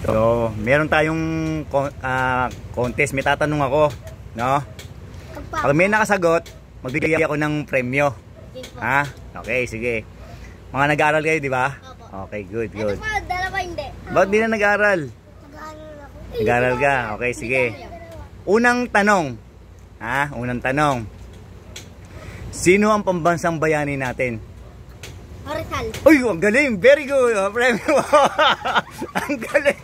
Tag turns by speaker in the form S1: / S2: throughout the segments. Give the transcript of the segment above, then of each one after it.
S1: So, meron tayong contest. May tatanong ako, no? Pag may nakasagot, magbibigay ako ng premyo. Ha? Okay, sige. Mga nag-aaral kayo, di ba? Okay, good, good.
S2: Ito pa, dalawa hindi.
S1: Ba't di na nag-aaral?
S2: Nag-aaral ako.
S1: Nag-aaral ka? Okay, sige. Unang tanong. Ha? Unang tanong. Sino ang pambansang bayani natin?
S2: Rizal.
S1: Uy, ang galing. Very good. Premyo. Ang galing.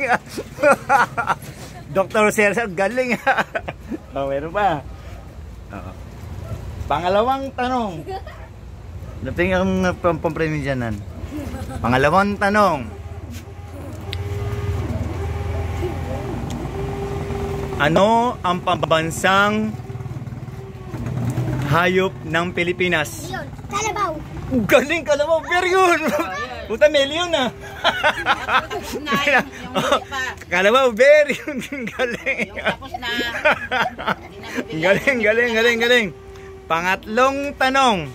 S1: Dr. Sersa, galing. Oh, meron pa. Pangalawang tanong. Dating ang pampremyo dyan. Pangalawang tanong. Ano ang pambansang hayop ng Pilipinas?
S2: Leon. Kalabaw.
S1: Galing, kalabaw. Very good. Puta, Melion na. Kalabaw, very good. Galing. Galing, galing, galing, galing. Pangatlong tanong.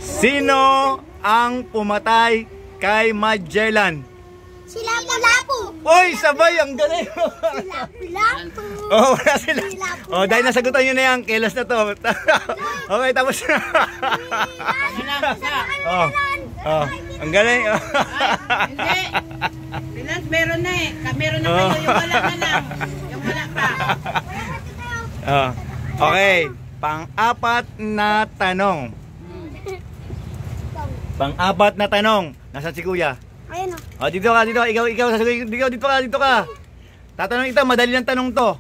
S1: Sino ang pumatay kay Magellan?
S2: Si Lapu-Lapu.
S1: Oy, sabay, ang galing.
S2: Si Lapu-Lapu.
S1: Oh, wala sila. Oh, dahil nasagutan nyo na yan, kilos na to. Okay, tapos na. Oh, oh, ang galing.
S3: Hindi. Pinas, meron na eh. Meron na kayo, yung wala na lang. Yung wala pa.
S1: Oh, okay, pang-apat na tanong. Pang-apat na tanong. Nasaan si Kuya?
S2: Ayun o.
S1: Oh, dito ka, dito ka. Ikaw, sasagutin. Dito ka, dito ka. Tatanong ito, madali lang tanong to.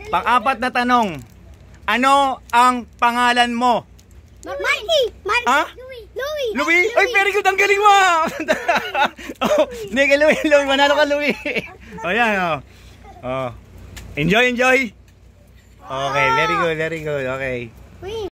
S1: Pang-apat na tanong. Ano ang pangalan mo?
S2: Marky. Marky.
S1: Ha?
S2: Louie.
S1: Louie? Ay, very good. Ang galing mo. Oh, hindi kay Louie. Louie, manalo ka, Louie. Oh, yan, oh. Oh. Enjoy, enjoy. Okay, very good, very good. Okay.
S2: Uy.